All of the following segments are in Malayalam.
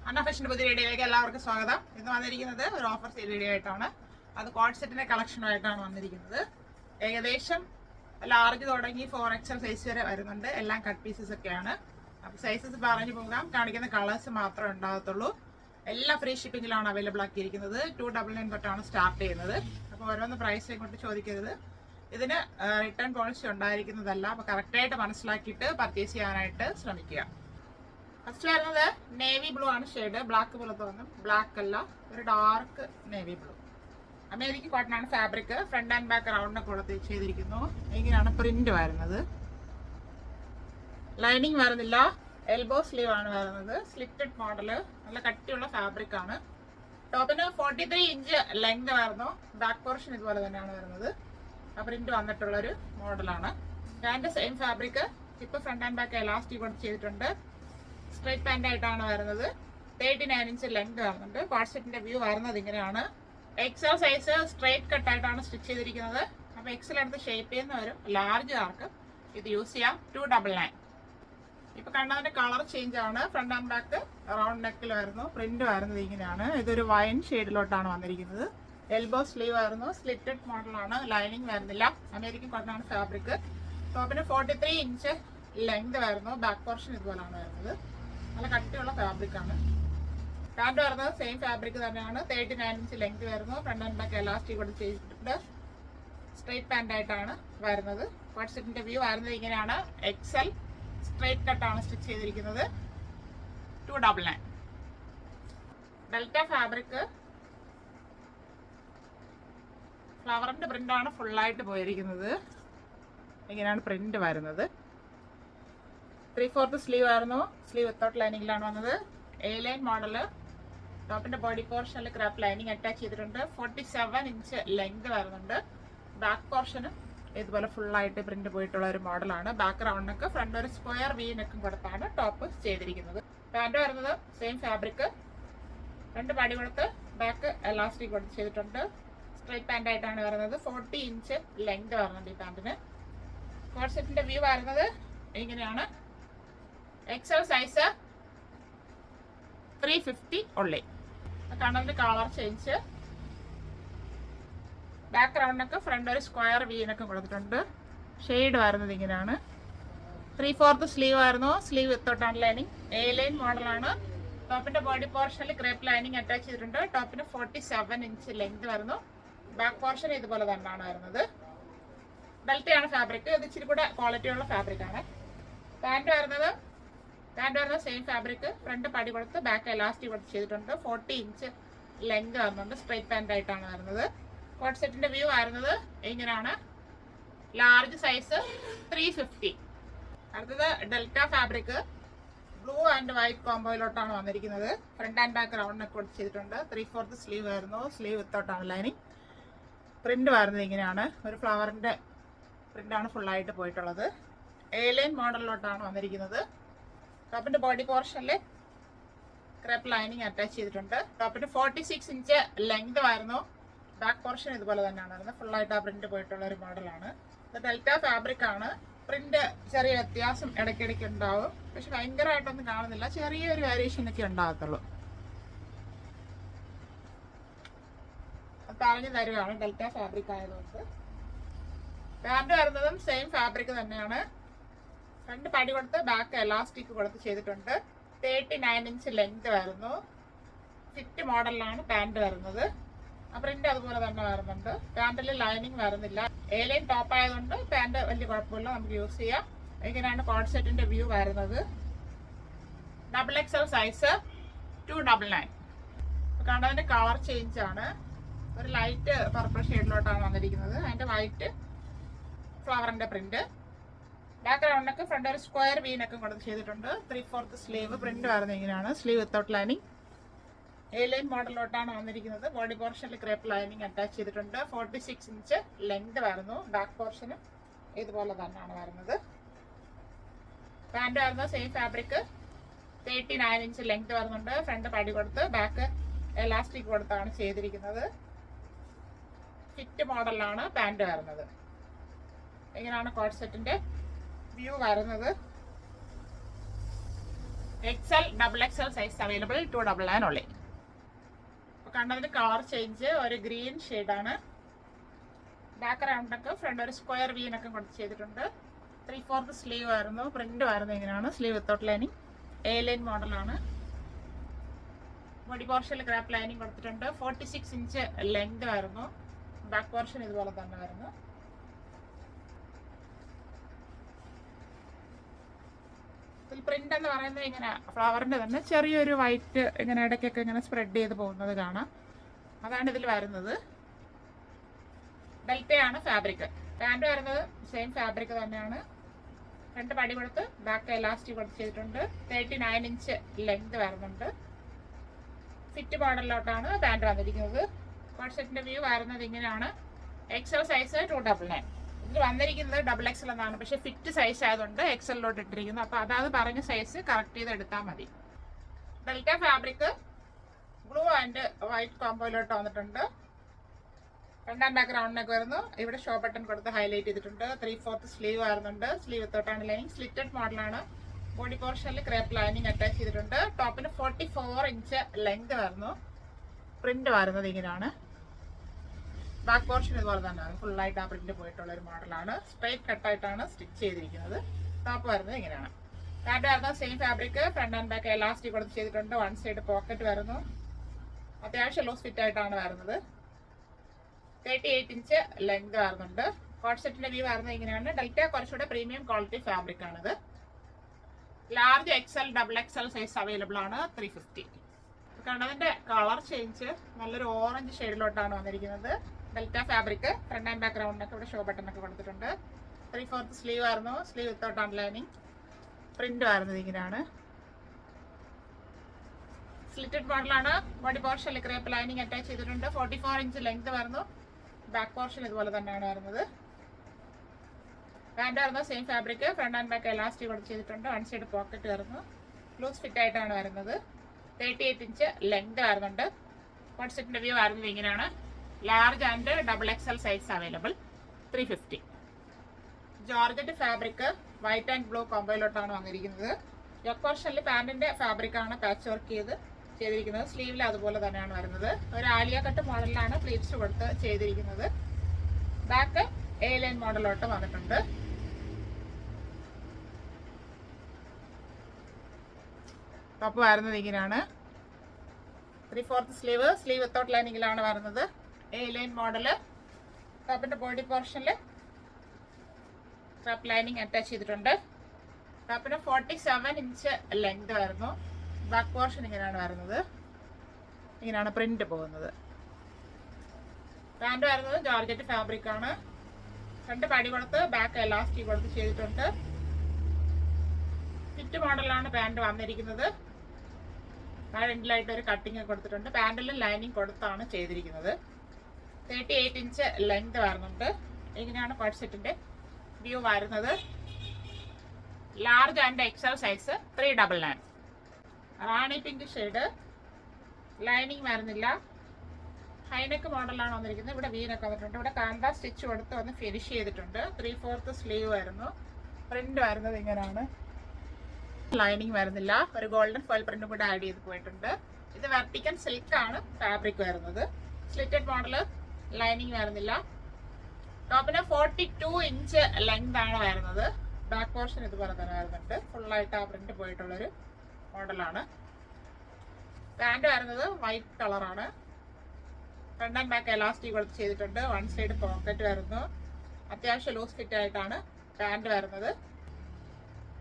അന്ന ഫാഷന്റെ പുതിയ വീഡിയോയിലേക്ക് എല്ലാവർക്കും സ്വാഗതം. ഇന്ന് വന്നിരിക്കുന്നത് ഒരു ഓഫർ സെയിൽ വീഡിയോ ആയിട്ടാണ്. അത് കോഡ് സെറ്റിന്റെ കളക്ഷനുമായിട്ടാണ് വന്നിരിക്കുന്നത്. ഏകദേശം ലാർജ് തുടങ്ങി 4XL സൈസ് വരെ വരുന്നുണ്ട്. എല്ലാം കട്ട് പീസസ് ഒക്കെയാണ്. അപ്പോൾ സൈസസ് പറഞ്ഞു പോകാം. കാണിക്കുന്ന കളേഴ്സ് മാത്രമേ ഉണ്ടാകത്തുള്ളൂ. എല്ലാം ഫ്രീ ഷിപ്പിംഗിലാണ് അവൈലബിൾ ആക്കിയിരിക്കുന്നത്. 299 തൊട്ടാണ് സ്റ്റാർട്ട് ചെയ്യുന്നത്. അപ്പോൾ ഓരോന്ന് പ്രൈസ് കൊണ്ട് ചോദിക്കരുത്. ഇതിന് റിട്ടേൺ പോളിസി ഉണ്ടായിരിക്കുന്നതല്ല. അപ്പോൾ കറക്റ്റായിട്ട് മനസ്സിലാക്കിയിട്ട് പർച്ചേസ് ചെയ്യാനായിട്ട് ശ്രമിക്കുക. ഫസ്റ്റ് വരുന്നത് നേവി ബ്ലൂ ആണ് ഷെയ്ഡ്. ബ്ലാക്ക് പോലെ തോന്നും, ബ്ലാക്ക് അല്ല, ഒരു dark navy blue. American cotton ആണ് ഫാബ്രിക്. ഫ്രണ്ട് ആൻഡ് ബാക്ക് റൗണ്ടിനൊക്കെ കൊടുത്ത് ചെയ്തിരിക്കുന്നു. ഇങ്ങനെയാണ് പ്രിന്റ് വരുന്നത്. ലൈനിങ് വരുന്നില്ല, എൽബോ സ്ലീവ് ആണ് വരുന്നത്. സ്ലിറ്റഡ് മോഡല്, നല്ല കട്ടിയുള്ള ഫാബ്രിക് ആണ്. ടോപ്പിന് 43 ഇഞ്ച് ലെങ്ത് വരുന്നു. ബാക്ക് പോർഷൻ ഇതുപോലെ തന്നെയാണ് വരുന്നത്. ആ പ്രിന്റ് വന്നിട്ടുള്ളൊരു മോഡലാണ്. Pant same fabric. ഇപ്പൊ ഫ്രണ്ട് ആൻഡ് ബാക്ക് എലാസ്റ്റിക് കൊടുത്ത് ചെയ്തിട്ടുണ്ട്. സ്ട്രൈറ്റ് പാൻ്റ് ആയിട്ടാണ് വരുന്നത്. 39 ഇഞ്ച് ലെങ്ത് വരുന്നുണ്ട്. കോഡ് സെറ്റിന്റെ വ്യൂ വരുന്നത് ഇങ്ങനെയാണ്. എക്സൽ സൈസ് സ്ട്രൈറ്റ് കട്ട് ആയിട്ടാണ് സ്റ്റിച്ച് ചെയ്തിരിക്കുന്നത്. അപ്പോൾ എക്സൽ എടുത്ത് ഷേപ്പ് ചെയ്യുന്നവരും ലാർജ് ആർക്ക് ഇത് യൂസ് ചെയ്യാം. 299. ഇപ്പൊ കണ്ടതിന്റെ കളർ ചേഞ്ച് ആണ്. ഫ്രണ്ട് ആൻഡ് ബാക്ക് റൗണ്ട് നെക്കിൽ വരുന്നു. പ്രിന്റ് വരുന്നത് ഇങ്ങനെയാണ്. ഇതൊരു വൈൻ ഷെയ്ഡിലോട്ടാണ് വന്നിരിക്കുന്നത്. എൽബോ സ്ലീവ് വരുന്നു. സ്ലിറ്റഡ് മോഡലാണ്. ലൈനിങ് വരുന്നില്ല. അമേരിക്കൻ കോട്ടൺ ആണ് ഫാബ്രിക്. ടോപ്പിന് 43 ഇഞ്ച് ലെങ്ത് വരുന്നു. ബാക്ക് പോർഷൻ ഇതുപോലാണ് വരുന്നത്. നല്ല കട്ടിയുള്ള ഫാബ്രിക് ആണ്. പാൻറ് വരുന്നത് സെയിം ഫാബ്രിക് തന്നെയാണ്. 39 ഇഞ്ച് ലെങ്ത് വരുന്നു. ഫ്രണ്ട് ആൻഡ് ബാക്ക് എലാസ്റ്റിക് കൂടെ ചെയ്തിട്ടുണ്ട്. സ്ട്രൈറ്റ് പാൻ്റ് ആയിട്ടാണ് വരുന്നത്. കോഡ് സെറ്റിന്റെ വ്യൂ വരുന്നത് ഇങ്ങനെയാണ്. എക്സൽ സ്ട്രൈറ്റ് കട്ടാണ് സ്റ്റിച്ച് ചെയ്തിരിക്കുന്നത്. 299. Delta fabric. ഫ്ലവറിന്റെ പ്രിന്റാണ് ഫുള്ളായിട്ട് പോയിരിക്കുന്നത്. ഇങ്ങനെയാണ് പ്രിന്റ് വരുന്നത്. 3/4 സ്ലീവ് ആയിരുന്നു. സ്ലീവ് വിത്തൗട്ട് ലൈനിങ്ങിലാണ് വന്നത്. A line model. ടോപ്പിന്റെ ബോഡി പോർഷനിൽ ക്രാപ്പ് ലൈനിങ് അറ്റാച്ച് ചെയ്തിട്ടുണ്ട്. 47 ഇഞ്ച് ലെങ്ത് വരുന്നുണ്ട്. ബാക്ക് പോർഷന് ഇതുപോലെ ഫുള്ളായിട്ട് പ്രിന്റ് പോയിട്ടുള്ള ഒരു മോഡലാണ്. ബാക്ക് റൗണ്ട് നെക്ക്, ഫ്രണ്ട് ഒരു സ്ക്വയർ വി നെക്കും കൊടുത്താണ് ടോപ്പ് ചെയ്തിരിക്കുന്നത്. പാൻറ് വരുന്നത് സെയിം ഫാബ്രിക്. രണ്ട് പടി കൊടുത്ത് ബാക്ക് എലാസ്റ്റിക് കൊടുത്ത് ചെയ്തിട്ടുണ്ട്. സ്ട്രൈറ്റ് പാൻ്റ് ആയിട്ടാണ് വരുന്നത്. 40 ഇഞ്ച് ലെങ്ത് വരുന്നുണ്ട് ഈ പാൻറ്റിന്. കോഡ് സെറ്റിന്റെ വ്യൂ വരുന്നത് ഇങ്ങനെയാണ്. എക്സൽ സൈസ് 350 ഉള്ളി. കണ്ണന്റെ കളർ ചേഞ്ച്. ബാക്ക് റൗണ്ടൊക്കെ ഫ്രണ്ട് ഒരു സ്ക്വയർ വീനൊക്കെ കൊടുത്തിട്ടുണ്ട്. ഷെയ്ഡ് വരുന്നത് ഇങ്ങനെയാണ്. 3/4 സ്ലീവ് ആയിരുന്നു. സ്ലീവ് വിത്തൗട്ടാണ് ലൈനിങ്. എ ലൈൻ മോഡലാണ്. ടോപ്പിന്റെ ബോഡി പോർഷനിൽ ക്രേപ്പ് ലൈനിങ് അറ്റാച്ച് ചെയ്തിട്ടുണ്ട്. ടോപ്പിന് 47 ഇഞ്ച് ലെങ്ത് വരുന്നു. ബാക്ക് പോർഷൻ ഇതുപോലെ തന്നെയാണ് വരുന്നത്. ഡെൽറ്റയാണ് ഫാബ്രിക്. ഇത് ഇച്ചിരി കൂടെ ക്വാളിറ്റിയുള്ള ഫാബ്രിക് ആണ്. പാൻറ് വരുന്നത് സെയിം ഫാബ്രിക്. ഫ്രണ്ട് പടി കൊടുത്ത് ബാക്ക് എലാസ്റ്റിക് കൊടുത്ത് ചെയ്തിട്ടുണ്ട്. 40 ഇഞ്ച് ലെങ്ത് വരുന്നുണ്ട്. സ്ട്രൈറ്റ് പാൻ്റ് ആയിട്ടാണ് വരുന്നത്. കോഡ് സെറ്റിന്റെ വ്യൂ വരുന്നത് ഇങ്ങനെയാണ്. Large size 350. അടുത്തത് delta fabric. Blue and white കോമ്പോയിലോട്ടാണ് വന്നിരിക്കുന്നത്. Front and back round neck കൊടുത്ത് ചെയ്തിട്ടുണ്ട്. 3/4 സ്ലീവ് ആയിരുന്നു. സ്ലീവ് വിത്തൗട്ടാണ് ലൈനിങ്. പ്രിന്റ് വരുന്നത് ഇങ്ങനെയാണ്. ഒരു ഫ്ലവറിന്റെ പ്രിന്റാണ് ഫുള്ളായിട്ട് പോയിട്ടുള്ളത്. എ ലൈൻ മോഡലിലോട്ടാണ് വന്നിരിക്കുന്നത്. ടോപ്പിന്റെ ബോഡി പോർഷനിൽ ക്രേപ്പ് ലൈനിങ് അറ്റാച്ച് ചെയ്തിട്ടുണ്ട്. ടോപ്പിന് 46 ഇഞ്ച് ലെങ്ത് വരുന്നു. ബാക്ക് പോർഷൻ ഇതുപോലെ തന്നെയാണ് വരുന്നത്. ഫുള്ളായിട്ട് ആ പ്രിന്റ് പോയിട്ടുള്ള ഒരു മോഡലാണ്. ഇത് ഡെൽറ്റ ഫാബ്രിക് ആണ്. പ്രിന്റ് ചെറിയ വ്യത്യാസം ഇടയ്ക്കിടയ്ക്ക് ഉണ്ടാവും. പക്ഷെ ഭയങ്കരമായിട്ടൊന്നും കാണുന്നില്ല. ചെറിയൊരു വേരിയേഷൻ ഒക്കെ ഉണ്ടാകത്തുള്ളൂ. പറഞ്ഞു തരുവാണ് ഡെൽറ്റ ഫാബ്രിക് ആയതുകൊണ്ട്. പാൻറ് വരുന്നതും സെയിം ഫാബ്രിക് തന്നെയാണ്. രണ്ട് പടി കൊടുത്ത് ബാക്ക് എലാസ്റ്റിക് കൊടുത്ത് ചെയ്തിട്ടുണ്ട്. 39 ഇഞ്ച് ലെങ്ത് വരുന്നു. ഫിറ്റ് മോഡലിലാണ് പാൻറ് വരുന്നത്. ആ പ്രിന്റ് അതുപോലെ തന്നെ വരുന്നുണ്ട്. പാൻറിൽ ലൈനിങ് വരുന്നില്ല. എ ലൈൻ ടോപ്പ് ആയതുകൊണ്ട് പാൻറ് വലിയ കുഴപ്പമില്ല, നമുക്ക് യൂസ് ചെയ്യാം. ഇങ്ങനെയാണ് കോഡ് സെറ്റിന്റെ വ്യൂ വരുന്നത്. XXL size 299. കണ്ടതിന്റെ കളർ ചേഞ്ച് ആണ്. ഒരു ലൈറ്റ് പർപ്പിൾ ഷെയ്ഡിലോട്ടാണ് വന്നിരിക്കുന്നത്. അതിന്റെ വൈറ്റ് ഫ്ലവറിന്റെ പ്രിന്റ്. ബാക്ക് റൗണ്ടൊക്കെ ഫ്രണ്ട് ഒരു സ്ക്വയർ വീനൊക്കെ കൊടുത്ത് ചെയ്തിട്ടുണ്ട്. 3/4 സ്ലീവ്. പ്രിന്റ് വരുന്നത് ഇങ്ങനെയാണ്. Sleeve without lining. A line മോഡലിലോട്ടാണ് വന്നിരിക്കുന്നത്. ബോഡി പോർഷനിൽ ക്രേപ്പ് ലൈനിങ് അറ്റാച്ച് ചെയ്തിട്ടുണ്ട്. 46 ഇഞ്ച് ലെങ്ത് വരുന്നു. ബാക്ക് പോർഷനും ഇതുപോലെ തന്നെയാണ് വരുന്നത്. പാൻറ് വരുന്നത് സെയിം ഫാബ്രിക്. 39 ഇഞ്ച് ലെങ്ത് വരുന്നുണ്ട്. ഫ്രണ്ട് പടി കൊടുത്ത് ബാക്ക് എലാസ്റ്റിക് കൊടുത്താണ് ചെയ്തിരിക്കുന്നത്. ഫിറ്റ് മോഡലാണ് പാൻറ് വരുന്നത്. ഇങ്ങനെയാണ് കോഡ് സെറ്റിന്റെ വ്യൂ വരുന്നത്. XL, XXL സൈസ് അവൈലബിൾ, 299 ഉള്ളി. അപ്പോൾ കണ്ടതിന് കളർ ചേഞ്ച്, ഒരു ഗ്രീൻ ഷെയ്ഡാണ്. ബാക്ക് റൗണ്ടൊക്കെ ഫ്രണ്ട് ഒരു സ്ക്വയർ വീനൊക്കെ കൊടുത്ത് ചെയ്തിട്ടുണ്ട്. 3/4 സ്ലീവ് ആയിരുന്നു, പ്രിന്റ് ആയിരുന്നു. ഇങ്ങനെയാണ് sleeve without lining, A line മോഡലാണ്. ബോഡി പോർഷനിൽ ക്രാപ്പ് ലൈനിങ് കൊടുത്തിട്ടുണ്ട്. 46 ഇഞ്ച് ലെങ്ത് ആയിരുന്നു. ബാക്ക് പോർഷൻ ഇതുപോലെ തന്നെ ആയിരുന്നു. പ്രിന്റ് എന്ന് പറയുന്നത് ഇങ്ങനെ ഫ്ലവറിന്റെ തന്നെ ചെറിയൊരു വൈറ്റ് ഇങ്ങനെ ഇടയ്ക്കൊക്കെ ഇങ്ങനെ സ്പ്രെഡ് ചെയ്ത് പോകുന്നത് കാണാം. അതാണ് ഇതിൽ വരുന്നത്. ഡെൽറ്റയാണ് ഫാബ്രിക്. പാൻറ് വരുന്നത് സെയിം ഫാബ്രിക് തന്നെയാണ്. രണ്ട് പടി കൊടുത്ത് ബാക്ക് എലാസ്റ്റിക് കൊടുത്ത് ചെയ്തിട്ടുണ്ട്. 39 ഇഞ്ച് ലെങ്ത് വരുന്നുണ്ട്. ഫിറ്റ് മോഡലിലോട്ടാണ് പാൻറ് വന്നിരിക്കുന്നത്. കോട്ട് സെറ്റിന്റെ വ്യൂ വരുന്നത് ഇങ്ങനെയാണ്. XL size 299. ഇതിൽ വന്നിരിക്കുന്നത് XXL എന്നാണ്, പക്ഷെ ഫിറ്റ് സൈസ് ആയതുകൊണ്ട് XL-ലോട്ട് ഇട്ടിരിക്കുന്നു. അപ്പോൾ അതാത് പറഞ്ഞ സൈസ് കറക്റ്റ് ചെയ്ത് എടുത്താൽ മതി. Delta fabric blue and white കോമ്പോയിലോട്ട് വന്നിട്ടുണ്ട്. രണ്ടാം ബാക്ക് റൗണ്ട് നെക്ക് വരുന്നു. ഇവിടെ ഷോ ബട്ടൺ കൊടുത്ത് ഹൈലൈറ്റ് ചെയ്തിട്ടുണ്ട്. 3/4 സ്ലീവ് വരുന്നുണ്ട്. സ്ലീവ് വിത്തോട്ടാണ് ലൈനിങ്. സ്ലിറ്റഡ് മോഡലാണ്. ബോഡി പോർഷനിൽ ക്രേപ്പ് ലൈനിങ് അറ്റാച്ച് ചെയ്തിട്ടുണ്ട്. ടോപ്പിന് 44 ഇഞ്ച് ലെങ്ത് വരുന്നു. പ്രിന്റ് വരുന്നത് ഇങ്ങനെയാണ്. ബാക്ക് പോർഷൻ ഇതുപോലെ തന്നെയാണ്. ഫുള്ളായിട്ട് ആ പ്രിന്റ് പോയിട്ടുള്ള ഒരു മോഡലാണ്. സ്ട്രൈറ്റ് കട്ടായിട്ടാണ് സ്റ്റിച്ച് ചെയ്തിരിക്കുന്നത്. ടോപ്പ് വരുന്നത് ഇങ്ങനെയാണ്. പാൻറ് വരുന്നത് same fabric. Front and back elastic കൊടുത്ത് ചെയ്തിട്ടുണ്ട്. വൺ സൈഡ് പോക്കറ്റ് വരുന്നു. അത്യാവശ്യം ലൂസ് ഫിറ്റ് ആയിട്ടാണ് വരുന്നത്. 38 ഇഞ്ച് ലെങ്ത് വരുന്നുണ്ട്. കോട്ട് സെറ്റിന്റെ വ്യൂ വരുന്നത് ഇങ്ങനെയാണ്. ഡെൽറ്റ കുറച്ചുകൂടെ പ്രീമിയം ക്വാളിറ്റി ഫാബ്രിക് ആണിത്. Large XL, XXL size available ആണ്. 350. കണ്ടതിന്റെ കളർ ചേഞ്ച് നല്ലൊരു ഓറഞ്ച് ഷെയ്ഡിലോട്ടാണ് വന്നിരിക്കുന്നത്. Delta fabric. Front and back റൗണ്ടിനൊക്കെ ഇവിടെ ഷോ ബട്ടൺ ഒക്കെ കൊടുത്തിട്ടുണ്ട്. 3/4 സ്ലീവ് ആയിരുന്നു. Sleeve without അൺലൈനിങ്. പ്രിന്റ് വരുന്നത് ഇങ്ങനെയാണ്. സ്ലിറ്റഡ് മോഡലാണ്. ബോഡി പോർഷനിൽ ക്രേപ്പ് ലൈനിങ് അറ്റാച്ച് ചെയ്തിട്ടുണ്ട്. 44 ഇഞ്ച് ലെങ്ത് വരുന്നു. ബാക്ക് പോർഷൻ ഇതുപോലെ തന്നെയാണ് വരുന്നത്. പാൻറ് വരുന്നത് same fabric. Front and back elastic കൊടുത്ത് ചെയ്തിട്ടുണ്ട്. വൺ സൈഡ് പോക്കറ്റ് വരുന്നു. ലൂസ് ഫിറ്റ് ആയിട്ടാണ് വരുന്നത്. 38 ഇഞ്ച് ലെങ്ത് വരുന്നുണ്ട്. കോട്ട് സെറ്റിന്റെ വ്യൂ വരുന്നത് ഇങ്ങനെയാണ്. Large and XXL size available, 350. Georgette fabric white and blue കോമ്പോയിലോട്ടാണ് വന്നിരിക്കുന്നത്. യോക്ക് പോർഷനിൽ പാൻറിന്റെ ഫാബ്രിക് ആണ് പാച്ച് വർക്ക് ചെയ്തിരിക്കുന്നത്. സ്ലീവിൽ അതുപോലെ തന്നെയാണ് വരുന്നത്. ഒരു ആലിയ കട്ട് മോഡലിലാണ് പ്ലീറ്റ്സ് കൊടുത്ത് ചെയ്തിരിക്കുന്നത്. ബാക്ക് എ ലൈൻ മോഡലോട്ട് വന്നിട്ടുണ്ട്. ടോപ്പ് വരുന്നത് ഇങ്ങനെയാണ്. 3/4 സ്ലീവ്. സ്ലീവ് വിത്തൗട്ട് ലൈനിങ്ങിലാണ് വരുന്നത്. A line model. ടോപ്പിന്റെ ബോഡി പോർഷനിൽ ക്രാപ്പ് ലൈനിങ് അറ്റാച്ച് ചെയ്തിട്ടുണ്ട്. ടോപ്പിന് 47 ഇഞ്ച് ലെങ്ത് വരുന്നു. ബാക്ക് പോർഷൻ ഇങ്ങനെയാണ് വരുന്നത്. ഇങ്ങനെയാണ് പ്രിന്റ് പോകുന്നത്. പാൻറ് വരുന്നത് ജോർജറ്റ് ഫാബ്രിക് ആണ്. രണ്ട് പടി കൊടുത്ത് ബാക്ക് എലാസ്റ്റിക് കൊടുത്ത് ചെയ്തിട്ടുണ്ട്. ഫിറ്റ് മോഡലാണ് പാൻറ് വന്നിരിക്കുന്നത്. താഴെൻഡിലായിട്ട് ഒരു കട്ടിങ് കൊടുത്തിട്ടുണ്ട്. പാൻറിലും ലൈനിങ് കൊടുത്താണ് ചെയ്തിരിക്കുന്നത്. 38 ഇഞ്ച് ലെങ്ത് വരുന്നുണ്ട്. ഇങ്ങനെയാണ് കോട്ട് സെറ്റിന്റെ വ്യൂ വരുന്നത്. Large and XL size 399. Rani pink shade. Lining വരുന്നില്ല. ഹൈനെക്ക് മോഡലാണ് വന്നിരിക്കുന്നത്. ഇവിടെ വീനൊക്കെ വന്നിട്ടുണ്ട്. ഇവിടെ കാന്ത സ്റ്റിച്ച് കൊടുത്ത് വന്ന് ഫിനിഷ് ചെയ്തിട്ടുണ്ട്. 3/4 സ്ലീവ് വരുന്നു. പ്രിന്റ് വരുന്നത് ഇങ്ങനെയാണ്. ലൈനിങ് വരുന്നില്ല. ഒരു ഗോൾഡൻ ഫോയിൽ പ്രിന്റ് കൂടെ ആഡ് ചെയ്ത് പോയിട്ടുണ്ട്. ഇത് വെർട്ടിക്കൽ സിൽക്ക് ആണ് ഫാബ്രിക് വരുന്നത്. Slitted model. ലൈനിങ് വരുന്നില്ല. ടോപ്പിന് 42 ഇഞ്ച് ലെങ്ത് ആണ് വരുന്നത്. ബാക്ക് പോർഷൻ ഇതുപോലെ തന്നെ വരുന്നുണ്ട്. ഫുള്ളായിട്ട് ആ പ്രിന്റ് പോയിട്ടുള്ളൊരു മോഡലാണ്. പാൻറ് വരുന്നത് വൈറ്റ് കളറാണ്. ഫ്രണ്ട് ആൻഡ് ബാക്ക് എലാസ്റ്റിക് കൊടുത്ത് ചെയ്തിട്ടുണ്ട്. വൺ സൈഡ് പോക്കറ്റ് വരുന്നു. അത്യാവശ്യം ലൂസ് ഫിറ്റ് ആയിട്ടാണ് പാൻറ് വരുന്നത്.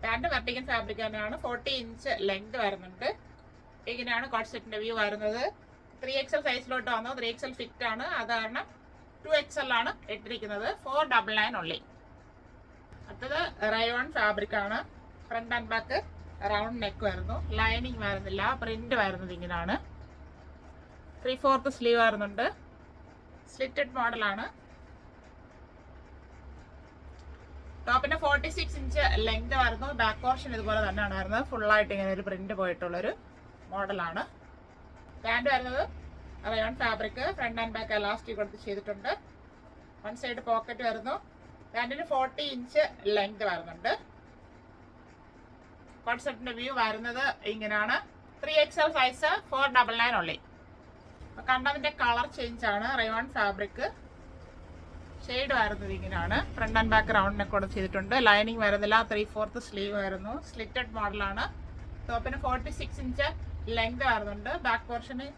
പാൻറ് വെർട്ടിക്കൽ ഫാബ്രിക് തന്നെയാണ്. 40 ഇഞ്ച് ലെങ്ത് വരുന്നുണ്ട്. ഇങ്ങനെയാണ് കോട്ട് സെറ്റിന്റെ വ്യൂ വരുന്നത്. 3XL സൈസിലോട്ട് വന്നു. 3XL ഫിറ്റ് ആണ്. അത് കാരണം 2XL ആണ് ഇട്ടിരിക്കുന്നത്. 499 ഉള്ളി. അടുത്തത് റയോൺ ഫാബ്രിക് ആണ്. Front and back round neck വരുന്നു. ലൈനിങ് വരുന്നില്ല. പ്രിന്റ് വരുന്നത് ഇങ്ങനെയാണ്. 3/4 സ്ലീവ് വരുന്നുണ്ട്. സ്ലിറ്റഡ് മോഡലാണ്. ടോപ്പിന്റെ 46 ഇഞ്ച് ലെങ്ത് വരുന്നു. ബാക്ക് പോർഷൻ ഇതുപോലെ തന്നെയാണ് വരുന്നത്. ഫുള്ളായിട്ട് ഇങ്ങനെ ഒരു പ്രിന്റ് പോയിട്ടുള്ളൊരു മോഡലാണ്. പാൻറ് വരുന്നത് rayon fabric. Front and back elastic കൊടുത്ത് ചെയ്തിട്ടുണ്ട്. വൺ സൈഡ് പോക്കറ്റ് വരുന്നു. പാൻറിന് 40 ഇഞ്ച് ലെങ്ത് വരുന്നുണ്ട്. കോഡ് സെറ്റിന്റെ വ്യൂ വരുന്നത് ഇങ്ങനെയാണ്. 3XL സൈസ് 499 ഉള്ളി. കണ്ടതിന്റെ കളർ ചേഞ്ച് ആണ്. Rayon fabric. ഷെയ്ഡ് വരുന്നത് ഇങ്ങനെയാണ്. Front and back round neck കൂടെ ചെയ്തിട്ടുണ്ട്. ലൈനിങ് വരുന്നില്ല. 3/4 സ്ലീവ് വരുന്നു. സ്ലിറ്റഡ് മോഡലാണ്. ടോപ്പിന് 46 ഇഞ്ച് ലെങ്ത് വരുന്നുണ്ട്. ബാക്ക് പോർഷന്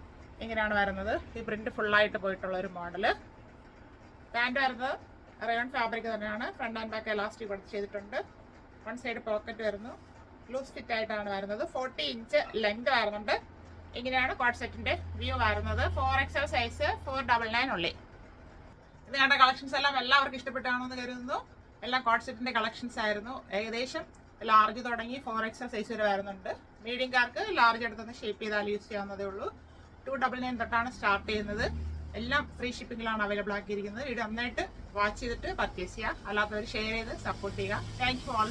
ഇങ്ങനെയാണ് വരുന്നത്. ഈ പ്രിന്റ് ഫുള്ളായിട്ട് പോയിട്ടുള്ള ഒരു മോഡല്. പാൻറ് വരുന്നത് റയോൺ ഫാബ്രിക് തന്നെയാണ്. ഫ്രണ്ട് ആൻഡ് ബാക്ക് എലാസ്റ്റിക് കൂടെ ചെയ്തിട്ടുണ്ട്. വൺ സൈഡ് പോക്കറ്റ് വരുന്നു. ലൂസ് ഫിറ്റ് ആയിട്ടാണ് വരുന്നത്. 40 ഇഞ്ച് ലെങ്ത് വരുന്നുണ്ട്. ഇങ്ങനെയാണ് കോഡ് സെറ്റിന്റെ വ്യൂ വരുന്നത്. 4XL സൈസ് 499 ഉള്ളി. ഇത് കണ്ട കളക്ഷൻസ് എല്ലാം എല്ലാവർക്കും ഇഷ്ടപ്പെട്ടാണെന്ന് കരുതുന്നു. എല്ലാം കോഡ് സെറ്റിന്റെ കളക്ഷൻസ് ആയിരുന്നു. ഏകദേശം ലാർജ് തുടങ്ങി 4XL സൈസ് വരെ വരുന്നുണ്ട്. മീഡിയംകാർക്ക് ലാർജ് എടുത്തൊന്ന് ഷേപ്പ് ചെയ്താൽ യൂസ് ചെയ്യാവുന്നതേ ഉള്ളൂ. 299 തൊട്ടാണ് സ്റ്റാർട്ട് ചെയ്യുന്നത്. എല്ലാം ഫ്രീ ഷിപ്പിംഗിലാണ് അവൈലബിൾ ആക്കിയിരിക്കുന്നത്. ഇത് നന്നായിട്ട് വാച്ച് ചെയ്തിട്ട് പർച്ചേസ് ചെയ്യുക. അല്ലാത്തവർ ഷെയർ ചെയ്ത് സപ്പോർട്ട് ചെയ്യുക. Thank you all.